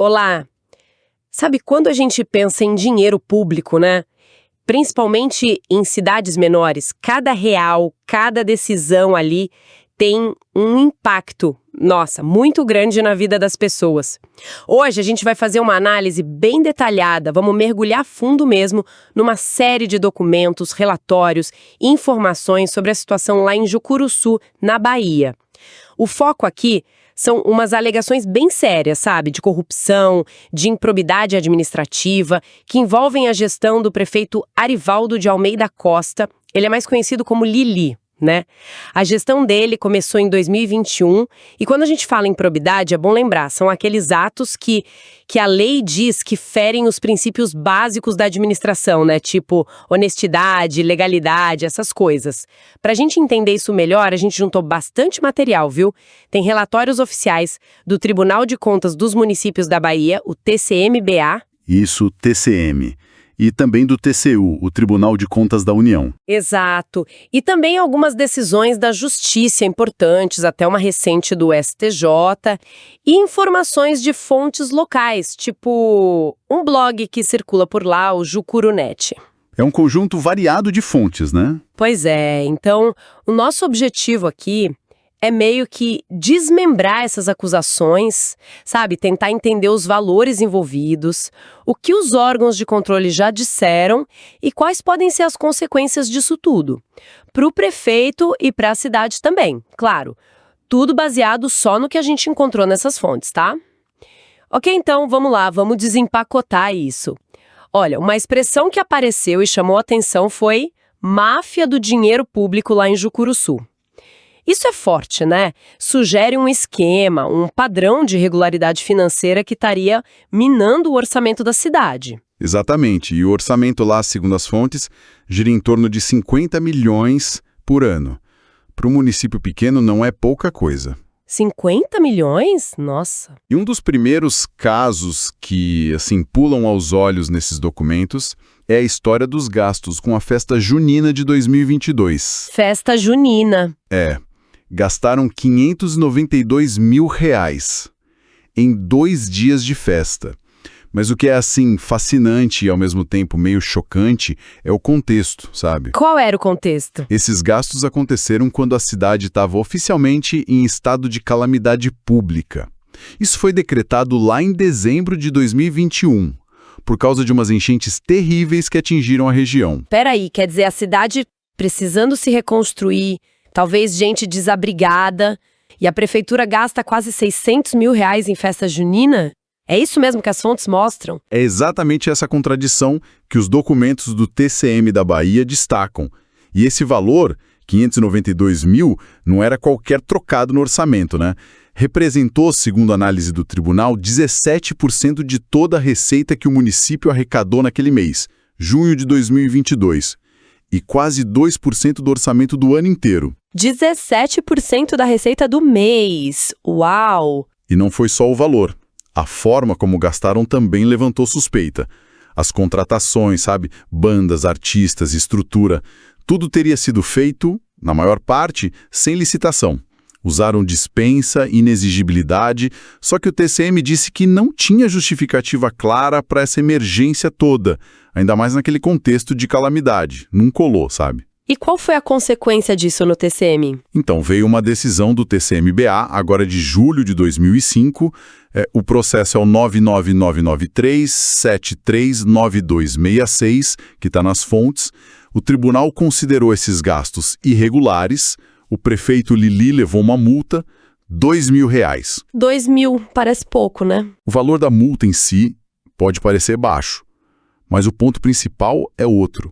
Olá! Sabe quando a gente pensa em dinheiro público, né? Principalmente em cidades menores, cada real, cada decisão ali tem um impacto, nossa, muito grande na vida das pessoas. Hoje a gente vai fazer uma análise bem detalhada, vamos mergulhar fundo mesmo numa série de documentos, relatórios e informações sobre a situação lá em Jucuruçu, na Bahia. O foco aqui são umas alegações bem sérias, sabe? De corrupção, de improbidade administrativa, que envolvem a gestão do prefeito Arivaldo de Almeida Costa. Ele é mais conhecido como Lili, né? A gestão dele começou em 2021 e quando a gente fala em improbidade, é bom lembrar, são aqueles atos que a lei diz que ferem os princípios básicos da administração, né? Tipo honestidade, legalidade, essas coisas. Pra gente entender isso melhor, a gente juntou bastante material, viu? Tem relatórios oficiais do Tribunal de Contas dos Municípios da Bahia, o TCM-BA. Isso, TCM. E também do TCU, o Tribunal de Contas da União. Exato. E também algumas decisões da Justiça importantes, até uma recente do STJ, e informações de fontes locais, tipo um blog que circula por lá, o Jucurunet. É um conjunto variado de fontes, né? Pois é, então o nosso objetivo aqui é meio que desmembrar essas acusações, sabe? Tentar entender os valores envolvidos, o que os órgãos de controle já disseram e quais podem ser as consequências disso tudo. Para o prefeito e para a cidade também, claro. Tudo baseado só no que a gente encontrou nessas fontes, tá? Ok, então, vamos lá, vamos desempacotar isso. Olha, uma expressão que apareceu e chamou a atenção foi máfia do dinheiro público lá em Jucuruçu. Isso é forte, né? Sugere um esquema, um padrão de irregularidade financeira que estaria minando o orçamento da cidade. Exatamente. E o orçamento lá, segundo as fontes, gira em torno de 50 milhões por ano. Para um município pequeno não é pouca coisa. 50 milhões? Nossa. E um dos primeiros casos que, assim, pulam aos olhos nesses documentos é a história dos gastos com a festa junina de 2022. Festa junina. Gastaram R$592 mil em 2 dias de festa. Mas o que é, assim, fascinante e, ao mesmo tempo, meio chocante é o contexto, sabe? Qual era o contexto? Esses gastos aconteceram quando a cidade estava oficialmente em estado de calamidade pública. Isso foi decretado lá em dezembro de 2021, por causa de umas enchentes terríveis que atingiram a região. Peraí, quer dizer, a cidade precisando se reconstruir, talvez gente desabrigada, e a prefeitura gasta quase R$600 mil em festa junina? É isso mesmo que as fontes mostram? É exatamente essa contradição que os documentos do TCM da Bahia destacam. E esse valor, 592 mil, não era qualquer trocado no orçamento, né? Representou, segundo a análise do tribunal, 17% de toda a receita que o município arrecadou naquele mês, junho de 2022. E quase 2% do orçamento do ano inteiro. 17% da receita do mês. Uau! E não foi só o valor. A forma como gastaram também levantou suspeita. As contratações, sabe? Bandas, artistas, estrutura. Tudo teria sido feito, na maior parte, sem licitação. Usaram dispensa, inexigibilidade, só que o TCM disse que não tinha justificativa clara para essa emergência toda, ainda mais naquele contexto de calamidade. Não colou, sabe? E qual foi a consequência disso no TCM? Então, veio uma decisão do TCM-BA, agora de julho de 2005. O processo é o 99993739266, que está nas fontes. O tribunal considerou esses gastos irregulares. O prefeito Lili levou uma multa, R$2 mil. 2 mil, parece pouco, né? O valor da multa em si pode parecer baixo, mas o ponto principal é outro.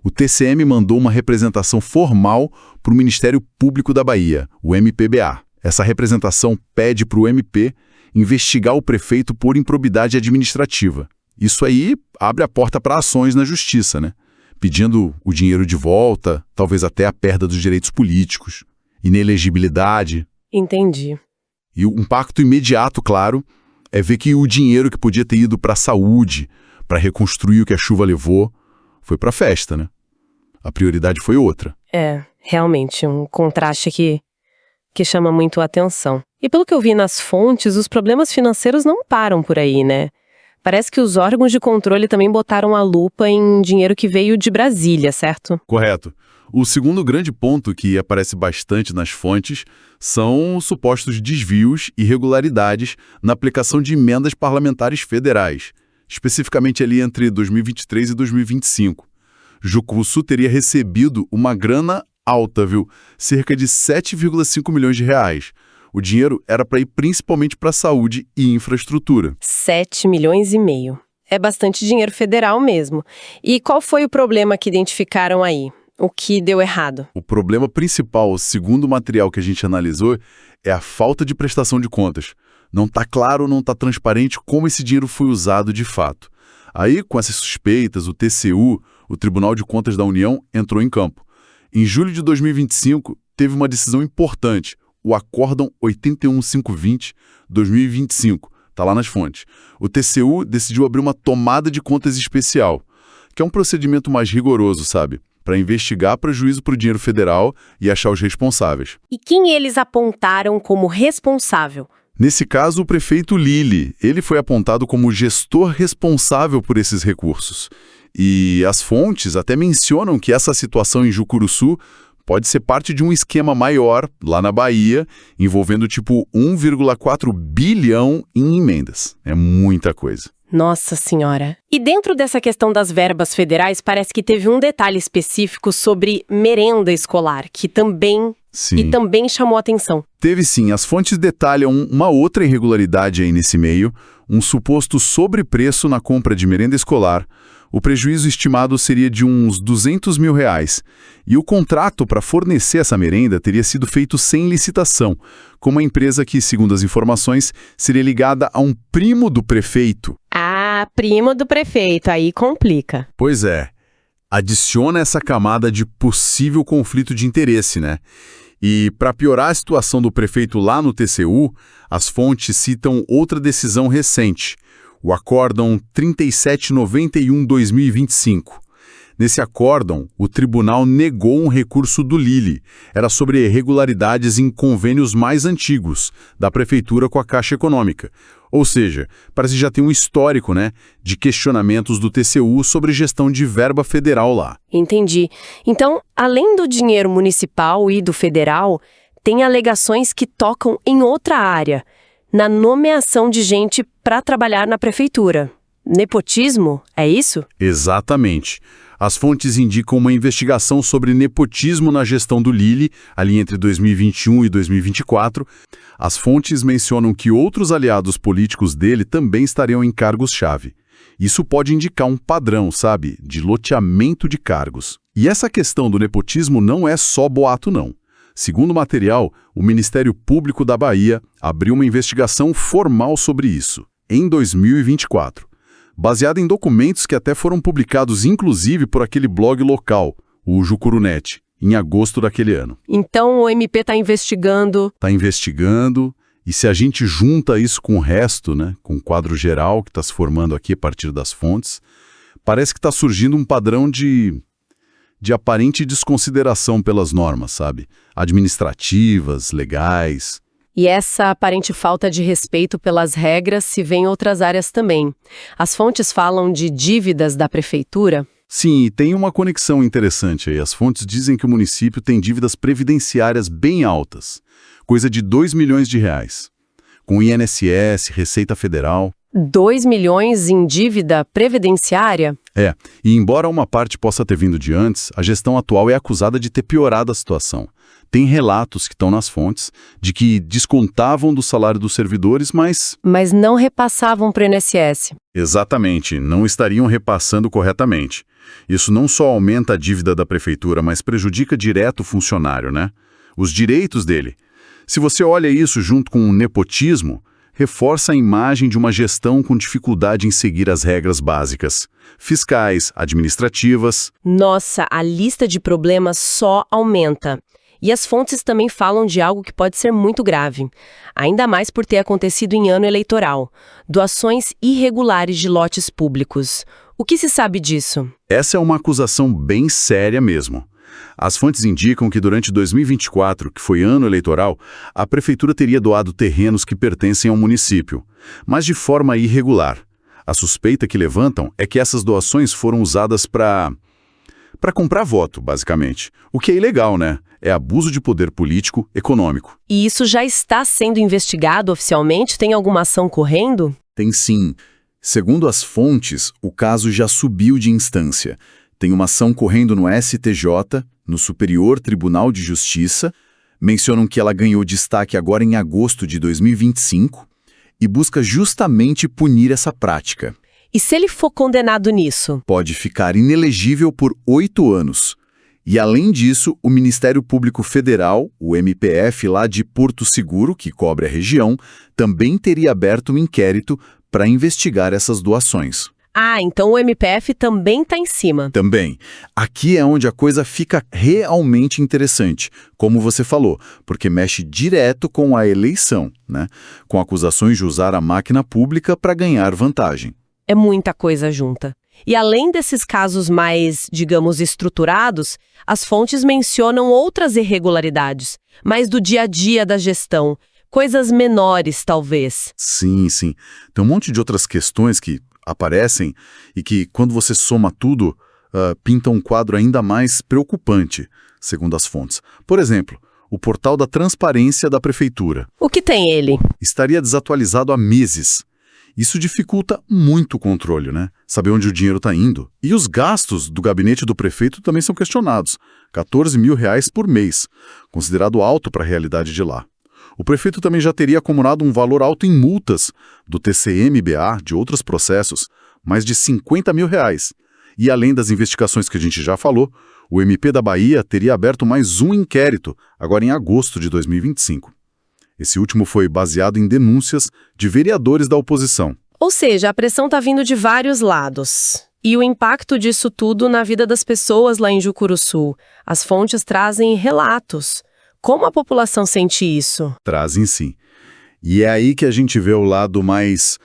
O TCM mandou uma representação formal para o Ministério Público da Bahia, o MPBA. Essa representação pede para o MP investigar o prefeito por improbidade administrativa. Isso aí abre a porta para ações na justiça, né? Pedindo o dinheiro de volta, talvez até a perda dos direitos políticos, inelegibilidade. Entendi. E o impacto imediato, claro, é ver que o dinheiro que podia ter ido para a saúde, para reconstruir o que a chuva levou, foi para a festa, né? A prioridade foi outra. Realmente, um contraste que que chama muito a atenção. E pelo que eu vi nas fontes, os problemas financeiros não param por aí, né? Parece que os órgãos de controle também botaram a lupa em dinheiro que veio de Brasília, certo? Correto. O segundo grande ponto que aparece bastante nas fontes são os supostos desvios e irregularidades na aplicação de emendas parlamentares federais, especificamente ali entre 2023 e 2025. Jucuruçu teria recebido uma grana alta, viu? Cerca de 7,5 milhões de reais. O dinheiro era para ir principalmente para saúde e infraestrutura. 7,5 milhões. É bastante dinheiro federal mesmo. E qual foi o problema que identificaram aí? O que deu errado? O problema principal, segundo o material que a gente analisou, é a falta de prestação de contas. Não está claro, não está transparente como esse dinheiro foi usado de fato. Aí, com essas suspeitas, o TCU, o Tribunal de Contas da União, entrou em campo. Em julho de 2025, teve uma decisão importante, o Acórdão 81520-2025, está lá nas fontes. O TCU decidiu abrir uma tomada de contas especial, que é um procedimento mais rigoroso, sabe? Para investigar prejuízo para o dinheiro federal e achar os responsáveis. E quem eles apontaram como responsável? Nesse caso, o prefeito Lilly. Ele foi apontado como gestor responsável por esses recursos. E as fontes até mencionam que essa situação em Jucuruçu pode ser parte de um esquema maior, lá na Bahia, envolvendo tipo 1,4 bilhão em emendas. É muita coisa. Nossa Senhora! E dentro dessa questão das verbas federais, parece que teve um detalhe específico sobre merenda escolar, que também chamou atenção. Teve sim. As fontes detalham uma outra irregularidade aí nesse meio, um suposto sobrepreço na compra de merenda escolar. O prejuízo estimado seria de uns R$200 mil. E o contrato para fornecer essa merenda teria sido feito sem licitação, com uma empresa que, segundo as informações, seria ligada a um primo do prefeito. Ah, primo do prefeito, aí complica. Pois é. Adiciona essa camada de possível conflito de interesse, né? E, para piorar a situação do prefeito lá no TCU, as fontes citam outra decisão recente, o Acórdão 3791-2025. Nesse acórdão, o tribunal negou um recurso do Lilly. Era sobre irregularidades em convênios mais antigos da prefeitura com a Caixa Econômica. Ou seja, parece que já tem um histórico, né, de questionamentos do TCU sobre gestão de verba federal lá. Entendi. Então, além do dinheiro municipal e do federal, tem alegações que tocam em outra área, na nomeação de gente para trabalhar na prefeitura. Nepotismo, é isso? Exatamente. As fontes indicam uma investigação sobre nepotismo na gestão do Lilly, ali entre 2021 e 2024. As fontes mencionam que outros aliados políticos dele também estariam em cargos-chave. Isso pode indicar um padrão, sabe, de loteamento de cargos. E essa questão do nepotismo não é só boato, não. Segundo o material, o Ministério Público da Bahia abriu uma investigação formal sobre isso, em 2024. Baseada em documentos que até foram publicados inclusive por aquele blog local, o Jucurunet, em agosto daquele ano. Então o MP está investigando... Está investigando, e se a gente junta isso com o resto, né, com o quadro geral que está se formando aqui a partir das fontes, parece que está surgindo um padrão de aparente desconsideração pelas normas, sabe? Administrativas, legais... E essa aparente falta de respeito pelas regras se vê em outras áreas também. As fontes falam de dívidas da prefeitura? Sim, e tem uma conexão interessante aí. As fontes dizem que o município tem dívidas previdenciárias bem altas, coisa de R$2 milhões, com INSS, Receita Federal. 2 milhões em dívida previdenciária? É, e embora uma parte possa ter vindo de antes, a gestão atual é acusada de ter piorado a situação. Tem relatos que estão nas fontes de que descontavam do salário dos servidores, mas não repassavam para o INSS. Exatamente, não estariam repassando corretamente. Isso não só aumenta a dívida da prefeitura, mas prejudica direto o funcionário, né? Os direitos dele. Se você olha isso junto com o nepotismo, reforça a imagem de uma gestão com dificuldade em seguir as regras básicas, fiscais, administrativas. Nossa, a lista de problemas só aumenta. E as fontes também falam de algo que pode ser muito grave, ainda mais por ter acontecido em ano eleitoral, doações irregulares de lotes públicos. O que se sabe disso? Essa é uma acusação bem séria mesmo. As fontes indicam que durante 2024, que foi ano eleitoral, a prefeitura teria doado terrenos que pertencem ao município, mas de forma irregular. A suspeita que levantam é que essas doações foram usadas para comprar voto, basicamente. O que é ilegal, né? É abuso de poder político econômico. E isso já está sendo investigado oficialmente? Tem alguma ação correndo? Tem sim. Segundo as fontes, o caso já subiu de instância. Tem uma ação correndo no STJ, no Superior Tribunal de Justiça. Mencionam que ela ganhou destaque agora em agosto de 2025 e busca justamente punir essa prática. E se ele for condenado nisso? Pode ficar inelegível por 8 anos. E, além disso, o Ministério Público Federal, o MPF lá de Porto Seguro, que cobre a região, também teria aberto um inquérito para investigar essas doações. Ah, então o MPF também está em cima. Também. Aqui é onde a coisa fica realmente interessante, como você falou, porque mexe direto com a eleição, né? Com acusações de usar a máquina pública para ganhar vantagem. É muita coisa junta. E além desses casos mais, digamos, estruturados, as fontes mencionam outras irregularidades, mais do dia a dia da gestão, coisas menores, talvez. Sim, sim. Tem um monte de outras questões que aparecem e que, quando você soma tudo, pinta um quadro ainda mais preocupante, segundo as fontes. Por exemplo, o portal da transparência da prefeitura. O que tem ele? Estaria desatualizado há meses. Isso dificulta muito o controle, né? Saber onde o dinheiro está indo. E os gastos do gabinete do prefeito também são questionados. R$14 mil por mês, considerado alto para a realidade de lá. O prefeito também já teria acumulado um valor alto em multas do TCM-BA, de outros processos, mais de R$50 mil. E além das investigações que a gente já falou, o MP da Bahia teria aberto mais um inquérito, agora em agosto de 2025. Esse último foi baseado em denúncias de vereadores da oposição. Ou seja, a pressão está vindo de vários lados. E o impacto disso tudo na vida das pessoas lá em Jucuruçu. As fontes trazem relatos. Como a população sente isso? Trazem sim. E é aí que a gente vê o lado mais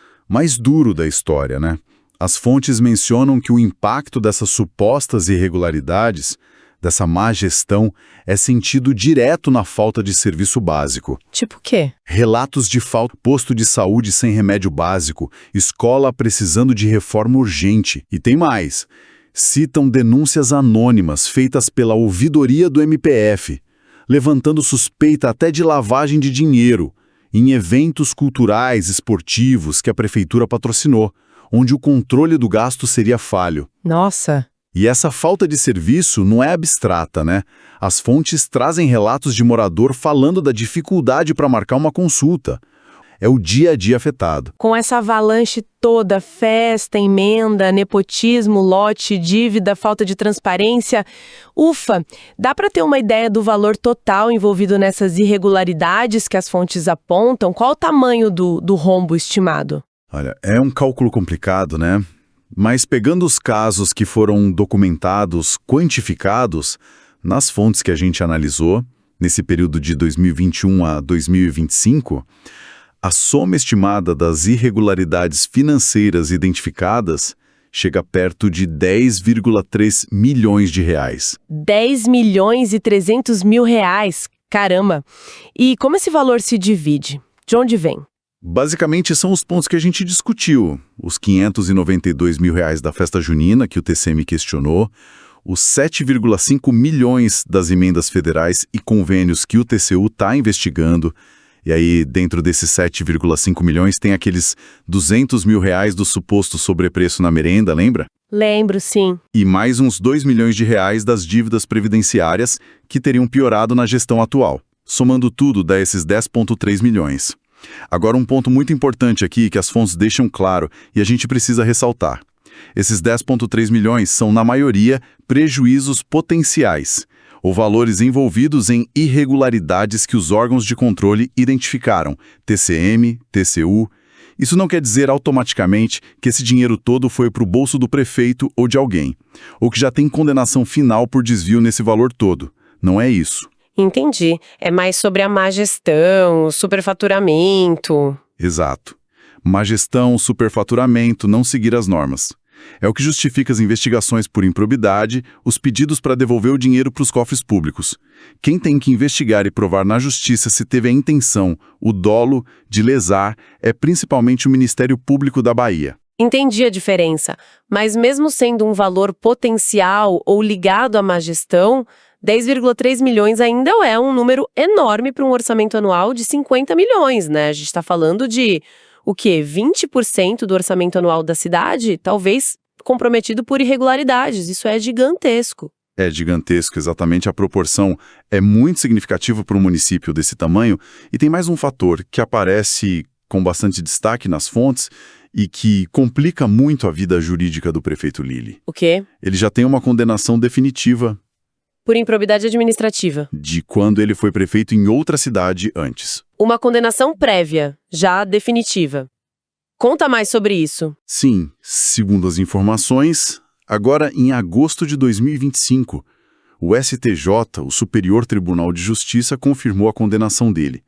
duro da história, né? As fontes mencionam que o impacto dessas supostas irregularidades, dessa má gestão, é sentido direto na falta de serviço básico. Tipo o quê? Relatos de falta, posto de saúde sem remédio básico, escola precisando de reforma urgente. E tem mais. Citam denúncias anônimas feitas pela ouvidoria do MPF, levantando suspeita até de lavagem de dinheiro em eventos culturais, esportivos que a prefeitura patrocinou, onde o controle do gasto seria falho. Nossa! E essa falta de serviço não é abstrata, né? As fontes trazem relatos de morador falando da dificuldade para marcar uma consulta. É o dia a dia afetado. Com essa avalanche toda, festa, emenda, nepotismo, lote, dívida, falta de transparência, ufa, dá para ter uma ideia do valor total envolvido nessas irregularidades que as fontes apontam? Qual o tamanho do rombo estimado? Olha, é um cálculo complicado, né? Mas pegando os casos que foram documentados, quantificados, nas fontes que a gente analisou, nesse período de 2021 a 2025, a soma estimada das irregularidades financeiras identificadas chega perto de 10,3 milhões de reais. 10 milhões e 300 mil reais? Caramba! E como esse valor se divide? De onde vem? Basicamente, são os pontos que a gente discutiu. Os 592 mil reais da festa junina, que o TCM questionou, os 7,5 milhões das emendas federais e convênios que o TCU está investigando. E aí, dentro desses 7,5 milhões, tem aqueles 200 mil reais do suposto sobrepreço na merenda, lembra? Lembro, sim. E mais uns 2 milhões de reais das dívidas previdenciárias que teriam piorado na gestão atual. Somando tudo, dá esses 10,3 milhões. Agora, um ponto muito importante aqui que as fontes deixam claro e a gente precisa ressaltar. Esses 10,3 milhões são, na maioria, prejuízos potenciais, ou valores envolvidos em irregularidades que os órgãos de controle identificaram, TCM, TCU. Isso não quer dizer automaticamente que esse dinheiro todo foi para o bolso do prefeito ou de alguém, ou que já tem condenação final por desvio nesse valor todo. Não é isso. Entendi. É mais sobre a má gestão, o superfaturamento. Exato. Má gestão, superfaturamento, não seguir as normas. É o que justifica as investigações por improbidade, os pedidos para devolver o dinheiro para os cofres públicos. Quem tem que investigar e provar na justiça se teve a intenção, o dolo, de lesar, é principalmente o Ministério Público da Bahia. Entendi a diferença, mas mesmo sendo um valor potencial ou ligado à má gestão, 10,3 milhões ainda é um número enorme para um orçamento anual de 50 milhões, né? A gente está falando de, o quê? 20% do orçamento anual da cidade? Talvez comprometido por irregularidades. Isso é gigantesco. É gigantesco, exatamente. A proporção é muito significativa para um município desse tamanho. E tem mais um fator que aparece com bastante destaque nas fontes e que complica muito a vida jurídica do prefeito Lilly. O quê? Ele já tem uma condenação definitiva Por improbidade administrativa. de quando ele foi prefeito em outra cidade antes. Uma condenação prévia, já definitiva. Conta mais sobre isso. Sim, segundo as informações, agora em agosto de 2025, o STJ, o Superior Tribunal de Justiça, confirmou a condenação dele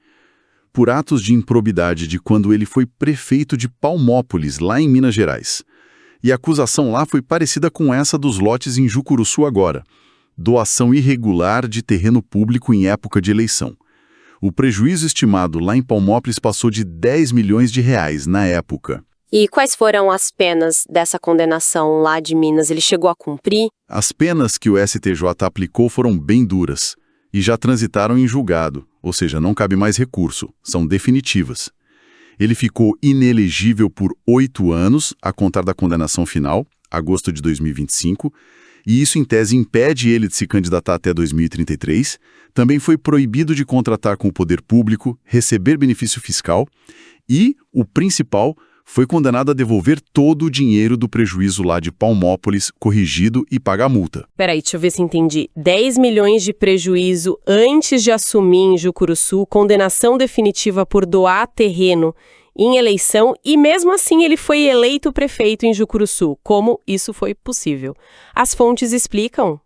por atos de improbidade de quando ele foi prefeito de Palmópolis, lá em Minas Gerais. E a acusação lá foi parecida com essa dos lotes em Jucuruçu agora. Doação irregular de terreno público em época de eleição. O prejuízo estimado lá em Palmópolis passou de 10 milhões de reais na época. E quais foram as penas dessa condenação lá de Minas? Ele chegou a cumprir? As penas que o STJ aplicou foram bem duras e já transitaram em julgado, ou seja, não cabe mais recurso, são definitivas. Ele ficou inelegível por 8 anos, a contar da condenação final, agosto de 2025, e isso, em tese, impede ele de se candidatar até 2033. Também foi proibido de contratar com o poder público, receber benefício fiscal e, o principal, foi condenado a devolver todo o dinheiro do prejuízo lá de Palmópolis, corrigido e pagar a multa. Peraí, deixa eu ver se entendi. 10 milhões de prejuízo antes de assumir em Jucuruçu, condenação definitiva por doar terreno em eleição e mesmo assim ele foi eleito prefeito em Jucuruçu. Como isso foi possível? As fontes explicam?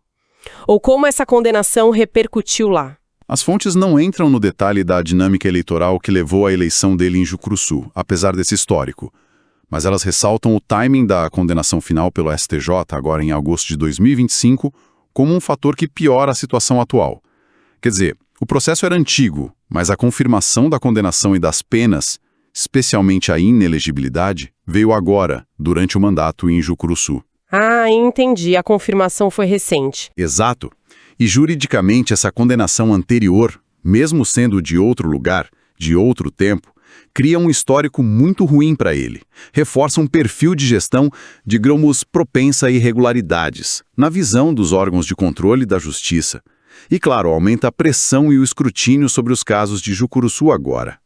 Ou como essa condenação repercutiu lá? As fontes não entram no detalhe da dinâmica eleitoral que levou à eleição dele em Jucuruçu, apesar desse histórico. Mas elas ressaltam o timing da condenação final pelo STJ, agora em agosto de 2025, como um fator que piora a situação atual. Quer dizer, o processo era antigo, mas a confirmação da condenação e das penas, especialmente a inelegibilidade, veio agora, durante o mandato em Jucuruçu. Ah, entendi. A confirmação foi recente. Exato. E juridicamente essa condenação anterior, mesmo sendo de outro lugar, de outro tempo, cria um histórico muito ruim para ele. Reforça um perfil de gestão, digamos, propensa a irregularidades, na visão dos órgãos de controle da justiça. E, claro, aumenta a pressão e o escrutínio sobre os casos de Jucuruçu agora.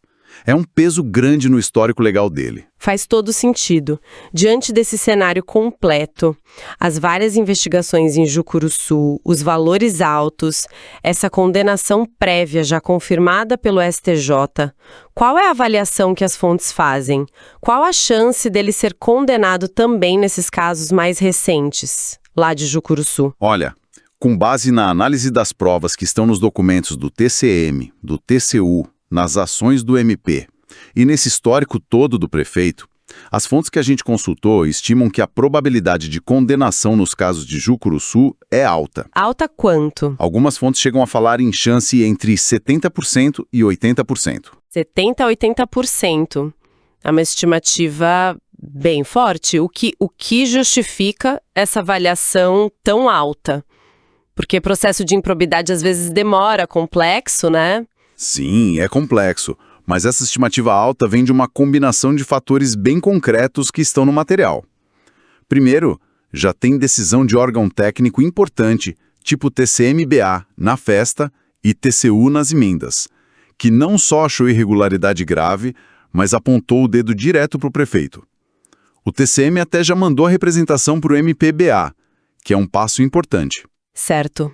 É um peso grande no histórico legal dele. Faz todo sentido. Diante desse cenário completo, as várias investigações em Jucuruçu, os valores altos, essa condenação prévia já confirmada pelo STJ, qual é a avaliação que as fontes fazem? Qual a chance dele ser condenado também nesses casos mais recentes, lá de Jucuruçu? Olha, com base na análise das provas que estão nos documentos do TCM, do TCU, nas ações do MP e nesse histórico todo do prefeito, as fontes que a gente consultou estimam que a probabilidade de condenação nos casos de Jucuruçu é alta. Alta quanto? Algumas fontes chegam a falar em chance entre 70% e 80%. 70% a 80%. É uma estimativa bem forte. O que justifica essa avaliação tão alta? Porque processo de improbidade às vezes demora, complexo, né? Sim, é complexo, mas essa estimativa alta vem de uma combinação de fatores bem concretos que estão no material. Primeiro, já tem decisão de órgão técnico importante, tipo TCM-BA, na festa, e TCU nas emendas, que não só achou irregularidade grave, mas apontou o dedo direto para o prefeito. O TCM até já mandou a representação para o MP-BA, que é um passo importante. Certo.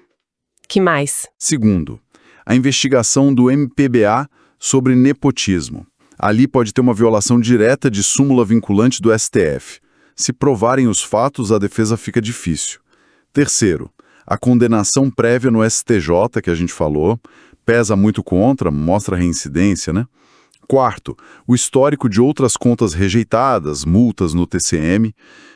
Que mais? Segundo, a investigação do MP-BA sobre nepotismo. Ali pode ter uma violação direta de súmula vinculante do STF. Se provarem os fatos, a defesa fica difícil. Terceiro, a condenação prévia no STJ, que a gente falou, pesa muito contra, mostra reincidência, né? Quarto, o histórico de outras contas rejeitadas, multas no TCM,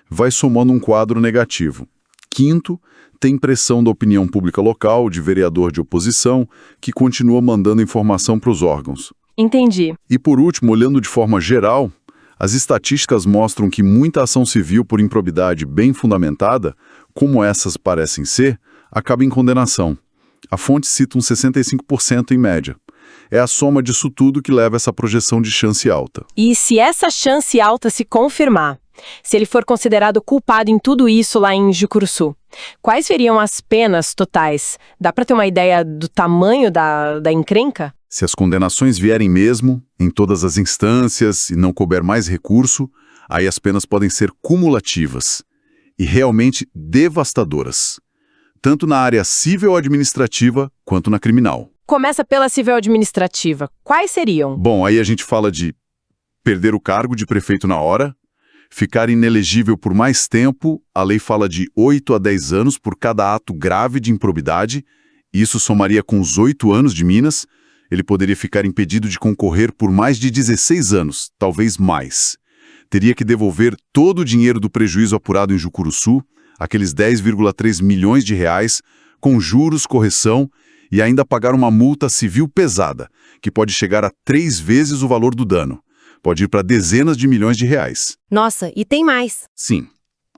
vai somando um quadro negativo. Quinto, tem pressão da opinião pública local, de vereador de oposição, que continua mandando informação para os órgãos. Entendi. E por último, olhando de forma geral, as estatísticas mostram que muita ação civil por improbidade bem fundamentada, como essas parecem ser, acaba em condenação. A fonte cita uns 65% em média. É a soma disso tudo que leva a essa projeção de chance alta. E se essa chance alta se confirmar, se ele for considerado culpado em tudo isso lá em Jucuruçu, quais seriam as penas totais? Dá para ter uma ideia do tamanho da encrenca? Se as condenações vierem mesmo, em todas as instâncias, e não couber mais recurso, aí as penas podem ser cumulativas e realmente devastadoras, tanto na área civil administrativa quanto na criminal. Começa pela civil administrativa. Quais seriam? Bom, aí a gente fala de perder o cargo de prefeito na hora, ficar inelegível por mais tempo, a lei fala de 8 a 10 anos por cada ato grave de improbidade, isso somaria com os 8 anos de Minas, ele poderia ficar impedido de concorrer por mais de 16 anos, talvez mais. Teria que devolver todo o dinheiro do prejuízo apurado em Jucuruçu, aqueles 10,3 milhões de reais, com juros, correção, e ainda pagar uma multa civil pesada, que pode chegar a 3 vezes o valor do dano. Pode ir para dezenas de milhões de reais. Nossa, e tem mais. Sim,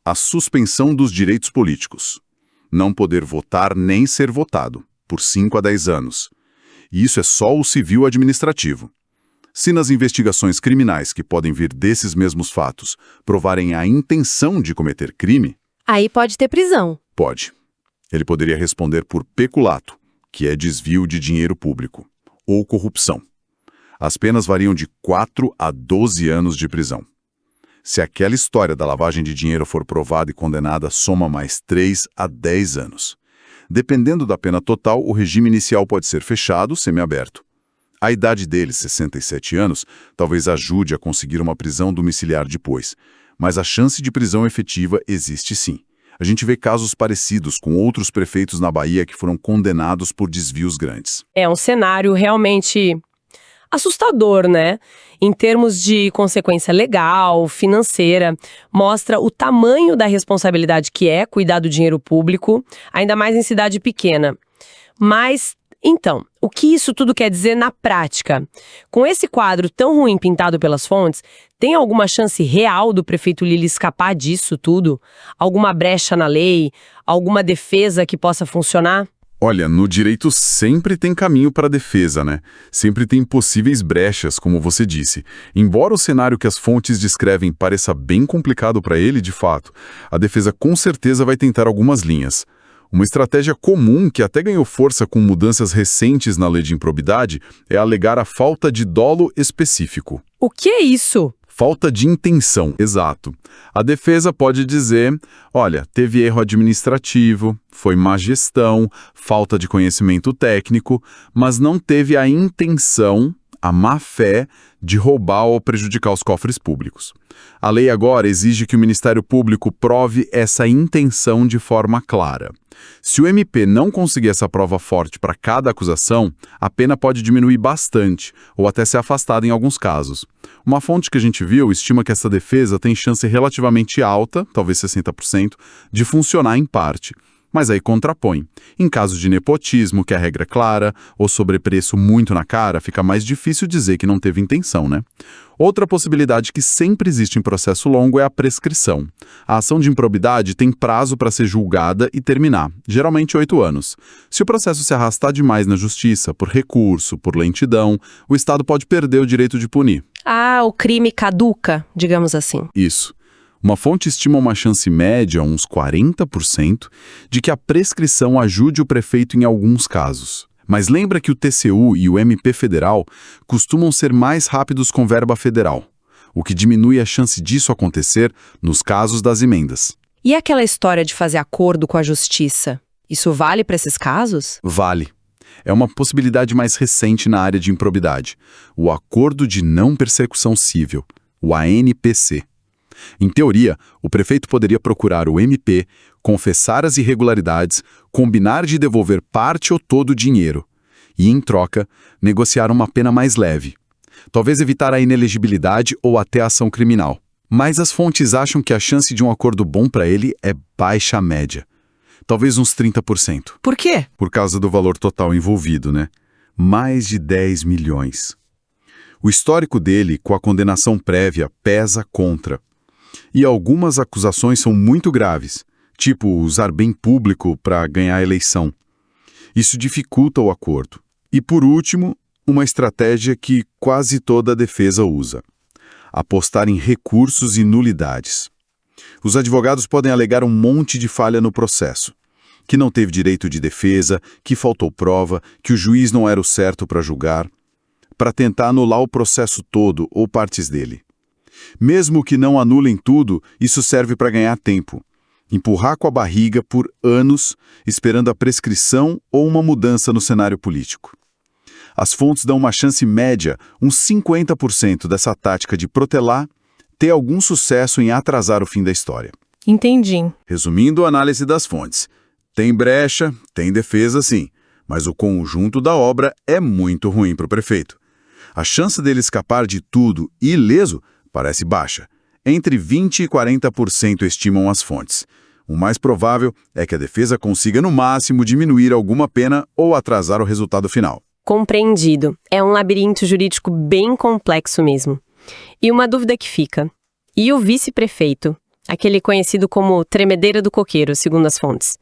a suspensão dos direitos políticos. Não poder votar nem ser votado, por 5 a 10 anos. E isso é só o civil administrativo. Se nas investigações criminais que podem vir desses mesmos fatos provarem a intenção de cometer crime... Aí pode ter prisão. Pode. Ele poderia responder por peculato, que é desvio de dinheiro público, ou corrupção. As penas variam de 4 a 12 anos de prisão. Se aquela história da lavagem de dinheiro for provada e condenada, soma mais 3 a 10 anos. Dependendo da pena total, o regime inicial pode ser fechado ou semiaberto. A idade dele, 67 anos, talvez ajude a conseguir uma prisão domiciliar depois, mas a chance de prisão efetiva existe sim. A gente vê casos parecidos com outros prefeitos na Bahia que foram condenados por desvios grandes. É um cenário realmente assustador, né? Em termos de consequência legal, financeira, mostra o tamanho da responsabilidade que é cuidar do dinheiro público, ainda mais em cidade pequena. Mas, então, o que isso tudo quer dizer na prática? Com esse quadro tão ruim pintado pelas fontes, tem alguma chance real do prefeito Lili escapar disso tudo? Alguma brecha na lei? Alguma defesa que possa funcionar? Olha, no direito sempre tem caminho para a defesa, né? Sempre tem possíveis brechas, como você disse. Embora o cenário que as fontes descrevem pareça bem complicado para ele, de fato, a defesa com certeza vai tentar algumas linhas. Uma estratégia comum, que até ganhou força com mudanças recentes na lei de improbidade, é alegar a falta de dolo específico. O que é isso? Falta de intenção, exato. A defesa pode dizer, olha, teve erro administrativo, foi má gestão, falta de conhecimento técnico, mas não teve a intenção, a má fé, de roubar ou prejudicar os cofres públicos. A lei agora exige que o Ministério Público prove essa intenção de forma clara. Se o MP não conseguir essa prova forte para cada acusação, a pena pode diminuir bastante, ou até ser afastada em alguns casos. Uma fonte que a gente viu estima que essa defesa tem chance relativamente alta, talvez 60%, de funcionar em parte. Mas aí contrapõe. Em caso de nepotismo, que a regra é clara, ou sobrepreço muito na cara, fica mais difícil dizer que não teve intenção, né? Outra possibilidade que sempre existe em processo longo é a prescrição. A ação de improbidade tem prazo para ser julgada e terminar, geralmente 8 anos. Se o processo se arrastar demais na justiça, por recurso, por lentidão, o Estado pode perder o direito de punir. Ah, o crime caduca, digamos assim. Isso. Uma fonte estima uma chance média, uns 40%, de que a prescrição ajude o prefeito em alguns casos. Mas lembra que o TCU e o MP federal costumam ser mais rápidos com verba federal, o que diminui a chance disso acontecer nos casos das emendas. E aquela história de fazer acordo com a justiça? Isso vale para esses casos? Vale. É uma possibilidade mais recente na área de improbidade, o Acordo de Não Persecução Civil, o ANPC. Em teoria, o prefeito poderia procurar o MP, confessar as irregularidades, combinar de devolver parte ou todo o dinheiro e, em troca, negociar uma pena mais leve. Talvez evitar a inelegibilidade ou até a ação criminal. Mas as fontes acham que a chance de um acordo bom para ele é baixa média. Talvez uns 30%. Por quê? Por causa do valor total envolvido, né? Mais de 10 milhões. O histórico dele, com a condenação prévia, pesa contra. E algumas acusações são muito graves, tipo usar bem público para ganhar a eleição. Isso dificulta o acordo. E, por último, uma estratégia que quase toda a defesa usa: apostar em recursos e nulidades. Os advogados podem alegar um monte de falha no processo, que não teve direito de defesa, que faltou prova, que o juiz não era o certo para julgar, para tentar anular o processo todo ou partes dele. Mesmo que não anulem tudo, isso serve para ganhar tempo. Empurrar com a barriga por anos, esperando a prescrição ou uma mudança no cenário político. As fontes dão uma chance média, uns 50% dessa tática de protelar, ter algum sucesso em atrasar o fim da história. Entendi. Resumindo a análise das fontes, tem brecha, tem defesa sim, mas o conjunto da obra é muito ruim para o prefeito. A chance dele escapar de tudo ileso parece baixa. Entre 20% e 40% estimam as fontes. O mais provável é que a defesa consiga no máximo diminuir alguma pena ou atrasar o resultado final. Compreendido. É um labirinto jurídico bem complexo mesmo. E uma dúvida que fica. E o vice-prefeito? Aquele conhecido como tremedeira do coqueiro, segundo as fontes.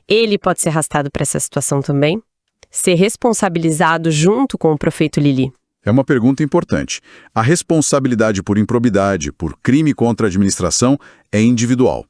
Ele pode ser arrastado para essa situação também? Ser responsabilizado junto com o prefeito Lili? É uma pergunta importante. A responsabilidade por improbidade, por crime contra a administração, é individual.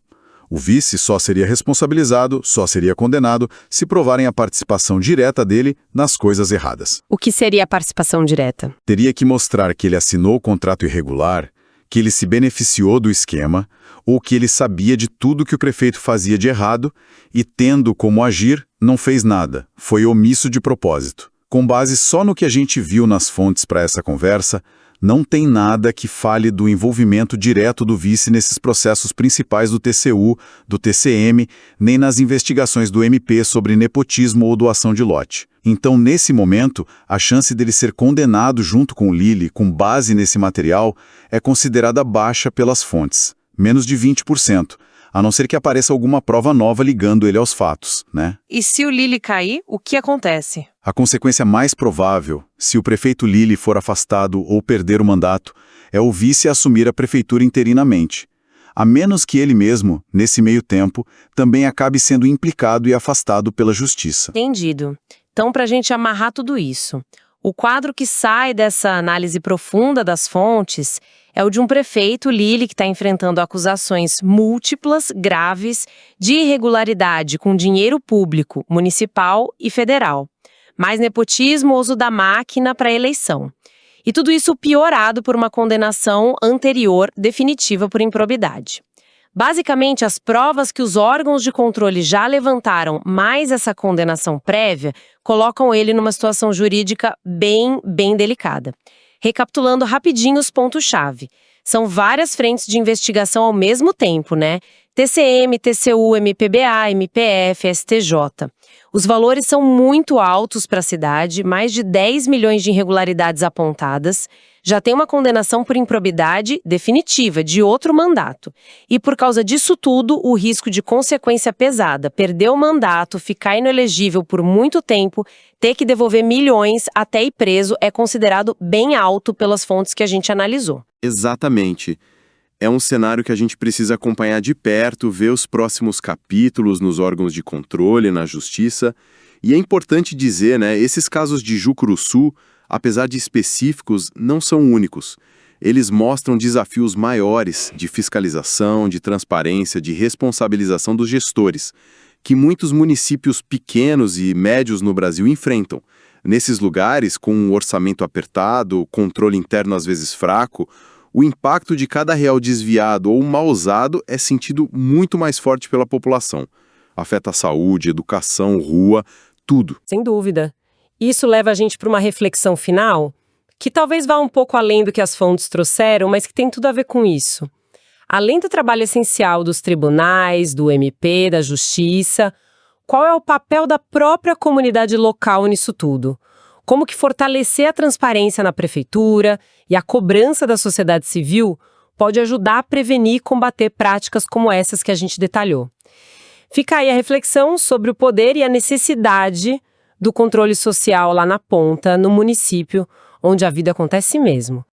O vice só seria responsabilizado, só seria condenado, se provarem a participação direta dele nas coisas erradas. O que seria a participação direta? Teria que mostrar que ele assinou o contrato irregular, que ele se beneficiou do esquema, ou que ele sabia de tudo que o prefeito fazia de errado e, tendo como agir, não fez nada, foi omisso de propósito. Com base só no que a gente viu nas fontes para essa conversa, não tem nada que fale do envolvimento direto do vice nesses processos principais do TCU, do TCM, nem nas investigações do MP sobre nepotismo ou doação de lote. Então, nesse momento, a chance dele ser condenado junto com o Lili, com base nesse material, é considerada baixa pelas fontes, menos de 20%, a não ser que apareça alguma prova nova ligando ele aos fatos, né? E se o Lili cair, o que acontece? A consequência mais provável, se o prefeito Lili for afastado ou perder o mandato, é o vice assumir a prefeitura interinamente, a menos que ele mesmo, nesse meio tempo, também acabe sendo implicado e afastado pela justiça. Entendido. Então, para a gente amarrar tudo isso, o quadro que sai dessa análise profunda das fontes é o de um prefeito, Lili, que está enfrentando acusações múltiplas, graves, de irregularidade com dinheiro público, municipal e federal. Mais nepotismo, uso da máquina para eleição. E tudo isso piorado por uma condenação anterior definitiva por improbidade. Basicamente, as provas que os órgãos de controle já levantaram, mais essa condenação prévia, colocam ele numa situação jurídica bem delicada. Recapitulando rapidinho os pontos-chave. São várias frentes de investigação ao mesmo tempo, né? TCM, TCU, MPBA, MPF, STJ. Os valores são muito altos para a cidade, mais de 10 milhões de irregularidades apontadas. Já tem uma condenação por improbidade definitiva, de outro mandato. E por causa disso tudo, o risco de consequência pesada, perder o mandato, ficar inelegível por muito tempo, ter que devolver milhões até ir preso é considerado bem alto pelas fontes que a gente analisou. Exatamente. É um cenário que a gente precisa acompanhar de perto, ver os próximos capítulos nos órgãos de controle, na justiça. E é importante dizer, né, esses casos de Jucuruçu, apesar de específicos, não são únicos. Eles mostram desafios maiores de fiscalização, de transparência, de responsabilização dos gestores, que muitos municípios pequenos e médios no Brasil enfrentam. Nesses lugares, com um orçamento apertado, controle interno às vezes fraco, o impacto de cada real desviado ou mal usado é sentido muito mais forte pela população. Afeta a saúde, educação, rua, tudo. Sem dúvida. Isso leva a gente para uma reflexão final, que talvez vá um pouco além do que as fontes trouxeram, mas que tem tudo a ver com isso. Além do trabalho essencial dos tribunais, do MP, da justiça, qual é o papel da própria comunidade local nisso tudo? como que fortalecer a transparência na prefeitura e a cobrança da sociedade civil pode ajudar a prevenir e combater práticas como essas que a gente detalhou. Fica aí a reflexão sobre o poder e a necessidade do controle social lá na ponta, no município, onde a vida acontece mesmo.